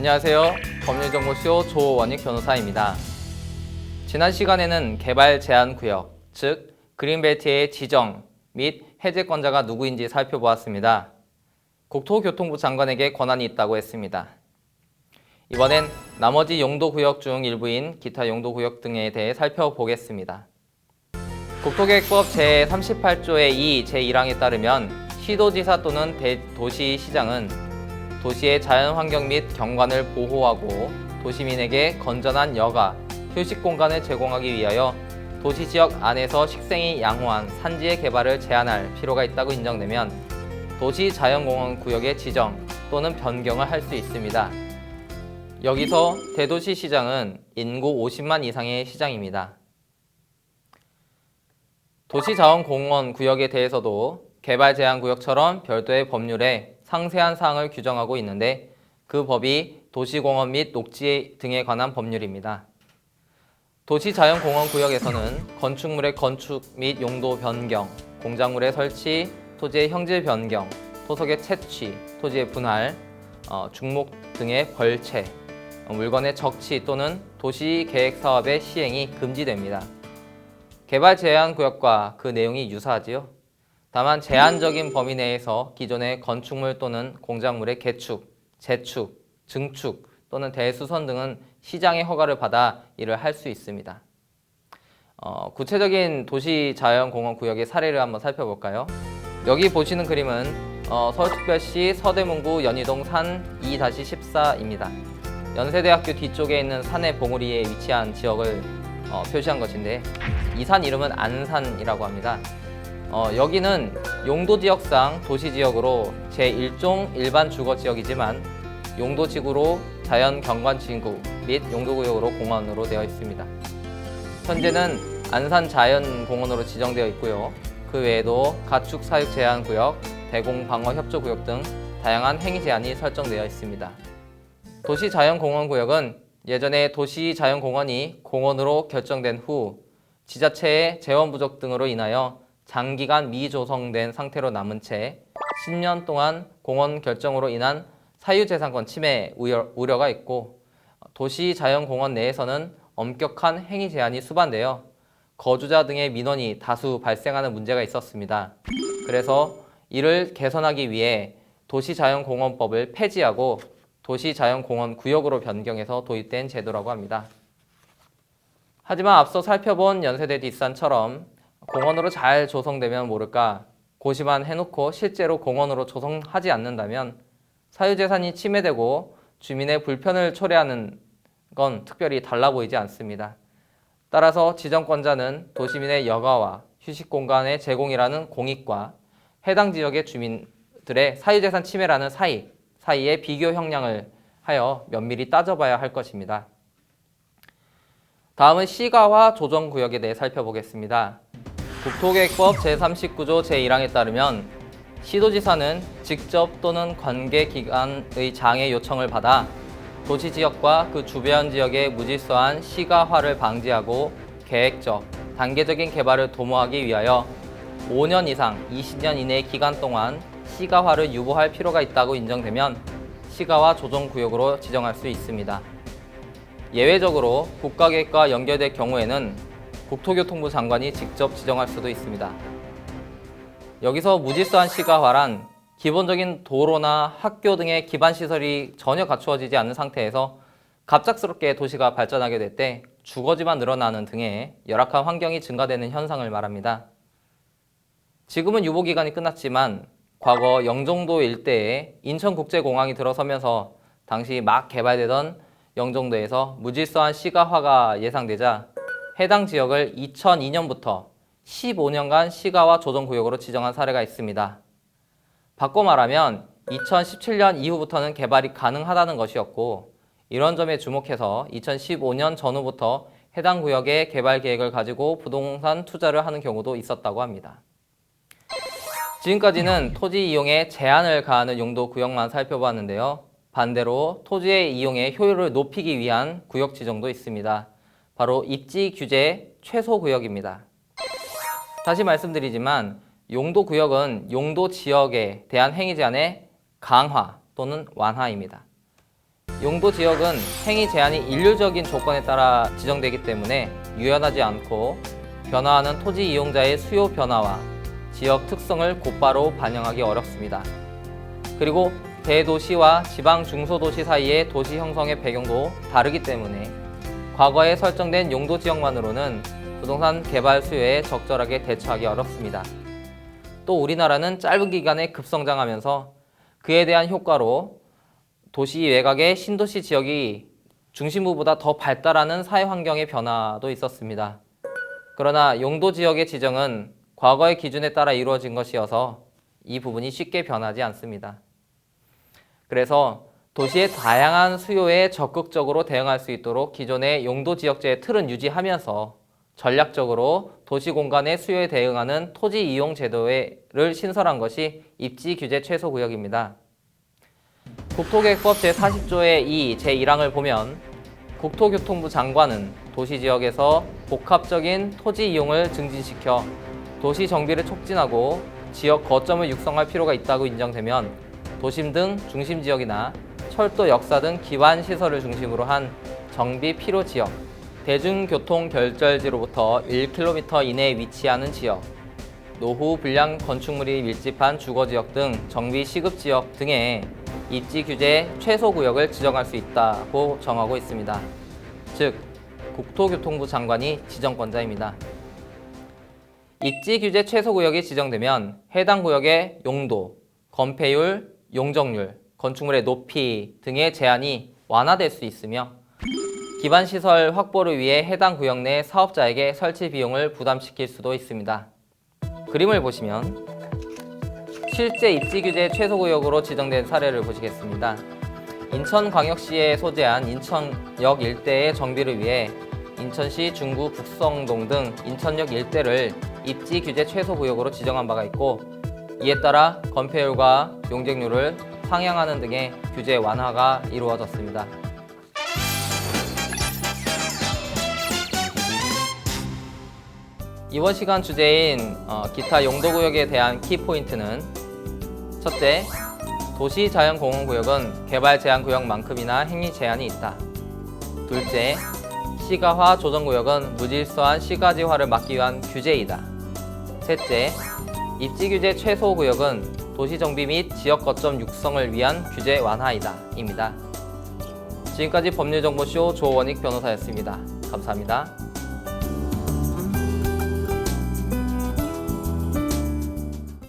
안녕하세요. 법률정보쇼 조원익 변호사입니다. 지난 시간에는 개발 제한 구역, 즉 그린벨트의 지정 및 해제권자가 누구인지 살펴보았습니다. 국토교통부 장관에게 권한이 있다고 했습니다. 이번엔 나머지 용도구역 중 일부인 기타 용도구역 등에 대해 살펴보겠습니다. 국토계획법 제38조의 2 제1항에 따르면 시도지사 또는 도시시장은 도시의 자연환경 및 경관을 보호하고 도시민에게 건전한 여가, 휴식 공간을 제공하기 위하여 도시지역 안에서 식생이 양호한 산지의 개발을 제한할 필요가 있다고 인정되면 도시자연공원 구역의 지정 또는 변경을 할 수 있습니다. 여기서 대도시시장은 인구 50만 이상의 시장입니다. 도시자원공원 구역에 대해서도 개발제한구역처럼 별도의 법률에 상세한 사항을 규정하고 있는데 그 법이 도시공원 및 녹지 등에 관한 법률입니다. 도시자연공원 구역에서는 건축물의 건축 및 용도 변경, 공작물의 설치, 토지의 형질 변경, 토속의 채취, 토지의 분할, 중목 등의 벌채, 물건의 적치 또는 도시계획사업의 시행이 금지됩니다. 개발제한구역과 그 내용이 유사하지요. 다만 제한적인 범위 내에서 기존의 건축물 또는 공작물의 개축, 재축, 증축 또는 대수선 등은 시장의 허가를 받아 이를 할 수 있습니다. 구체적인 도시자연공원 구역의 사례를 한번 살펴볼까요? 여기 보시는 그림은 서울특별시 서대문구 연희동 산 2-14입니다. 연세대학교 뒤쪽에 있는 산의 봉우리에 위치한 지역을 표시한 것인데 이 산 이름은 안산이라고 합니다. 여기는 용도지역상 도시지역으로 제1종 일반 주거지역이지만 용도지구로 자연경관지구 및 용도구역으로 공원으로 되어 있습니다. 현재는 안산자연공원으로 지정되어 있고요. 그 외에도 가축사육제한구역, 대공방어협조구역 등 다양한 행위 제한이 설정되어 있습니다. 도시자연공원구역은 예전에 도시자연공원이 공원으로 결정된 후 지자체의 재원 부족 등으로 인하여 장기간 미조성된 상태로 남은 채 10년 동안 공원 결정으로 인한 사유재산권 침해 우려가 있고 도시자연공원 내에서는 엄격한 행위 제한이 수반되어 거주자 등의 민원이 다수 발생하는 문제가 있었습니다. 그래서 이를 개선하기 위해 도시자연공원법을 폐지하고 도시자연공원 구역으로 변경해서 도입된 제도라고 합니다. 하지만 앞서 살펴본 연세대 뒷산처럼 공원으로 잘 조성되면 모를까 고시만 해놓고 실제로 공원으로 조성하지 않는다면 사유재산이 침해되고 주민의 불편을 초래하는 건 특별히 달라 보이지 않습니다. 따라서 지정권자는 도시민의 여가와 휴식 공간의 제공이라는 공익과 해당 지역의 주민들의 사유재산 침해라는 사이의 비교 형량을 하여 면밀히 따져봐야 할 것입니다. 다음은 시가화 조정구역에 대해 살펴보겠습니다. 국토계획법 제39조 제1항에 따르면 시도지사는 직접 또는 관계기관의 장애 요청을 받아 도시지역과 그 주변 지역의 무질서한 시가화를 방지하고 계획적, 단계적인 개발을 도모하기 위하여 5년 이상 20년 이내의 기간 동안 시가화를 유보할 필요가 있다고 인정되면 시가화 조정구역으로 지정할 수 있습니다. 예외적으로 국가계획과 연결될 경우에는 국토교통부 장관이 직접 지정할 수도 있습니다. 여기서 무질서한 시가화란 기본적인 도로나 학교 등의 기반시설이 전혀 갖추어지지 않는 상태에서 갑작스럽게 도시가 발전하게 될 때 주거지만 늘어나는 등의 열악한 환경이 증가되는 현상을 말합니다. 지금은 유보기간이 끝났지만 과거 영종도 일대에 인천국제공항이 들어서면서 당시 막 개발되던 영종도에서 무질서한 시가화가 예상되자 해당 지역을 2002년부터 15년간 시가화 조정구역으로 지정한 사례가 있습니다. 바꿔 말하면 2017년 이후부터는 개발이 가능하다는 것이었고 이런 점에 주목해서 2015년 전후부터 해당 구역의 개발 계획을 가지고 부동산 투자를 하는 경우도 있었다고 합니다. 지금까지는 토지 이용에 제한을 가하는 용도 구역만 살펴봤는데요. 반대로 토지의 이용의 효율을 높이기 위한 구역 지정도 있습니다. 바로 입지 규제 최소 구역입니다. 다시 말씀드리지만 용도 구역은 용도 지역에 대한 행위 제한의 강화 또는 완화입니다. 용도 지역은 행위 제한이 일률적인 조건에 따라 지정되기 때문에 유연하지 않고 변화하는 토지 이용자의 수요 변화와 지역 특성을 곧바로 반영하기 어렵습니다. 그리고 대도시와 지방 중소도시 사이의 도시 형성의 배경도 다르기 때문에 과거에 설정된 용도 지역만으로는 부동산 개발 수요에 적절하게 대처하기 어렵습니다. 또 우리나라는 짧은 기간에 급성장하면서 그에 대한 효과로 도시 외곽의 신도시 지역이 중심부보다 더 발달하는 사회 환경의 변화도 있었습니다. 그러나 용도 지역의 지정은 과거의 기준에 따라 이루어진 것이어서 이 부분이 쉽게 변하지 않습니다. 그래서 도시의 다양한 수요에 적극적으로 대응할 수 있도록 기존의 용도 지역제의 틀은 유지하면서 전략적으로 도시 공간의 수요에 대응하는 토지 이용 제도를 신설한 것이 입지 규제 최소 구역입니다. 국토계획법 제40조의 2, 제1항을 보면 국토교통부 장관은 도시지역에서 복합적인 토지 이용을 증진시켜 도시 정비를 촉진하고 지역 거점을 육성할 필요가 있다고 인정되면 도심 등 중심지역이나 철도, 역사 등 기반 시설을 중심으로 한 정비 필요 지역, 대중교통 결절지로부터 1km 이내에 위치하는 지역, 노후 불량 건축물이 밀집한 주거지역 등 정비 시급지역 등의 입지 규제 최소 구역을 지정할 수 있다고 정하고 있습니다. 즉, 국토교통부 장관이 지정권자입니다. 입지 규제 최소 구역이 지정되면 해당 구역의 용도, 건폐율, 용적률, 건축물의 높이 등의 제한이 완화될 수 있으며 기반시설 확보를 위해 해당 구역 내 사업자에게 설치 비용을 부담시킬 수도 있습니다. 그림을 보시면 실제 입지규제 최소구역으로 지정된 사례를 보시겠습니다. 인천광역시에 소재한 인천역 일대의 정비를 위해 인천시 중구 북성동 등 인천역 일대를 입지규제 최소구역으로 지정한 바가 있고, 이에 따라 건폐율과 용적률을 상향하는 등의 규제 완화가 이루어졌습니다. 이번 시간 주제인 기타 용도구역에 대한 키포인트는 첫째, 도시자연공원구역은 개발 제한구역만큼이나 행위 제한이 있다. 둘째, 시가화 조정구역은 무질서한 시가지화를 막기 위한 규제이다. 셋째, 입지규제 최소구역은 도시정비 및 지역거점 육성을 위한 규제 완화이다. 입니다. 지금까지 법률정보쇼 조원익 변호사였습니다. 감사합니다.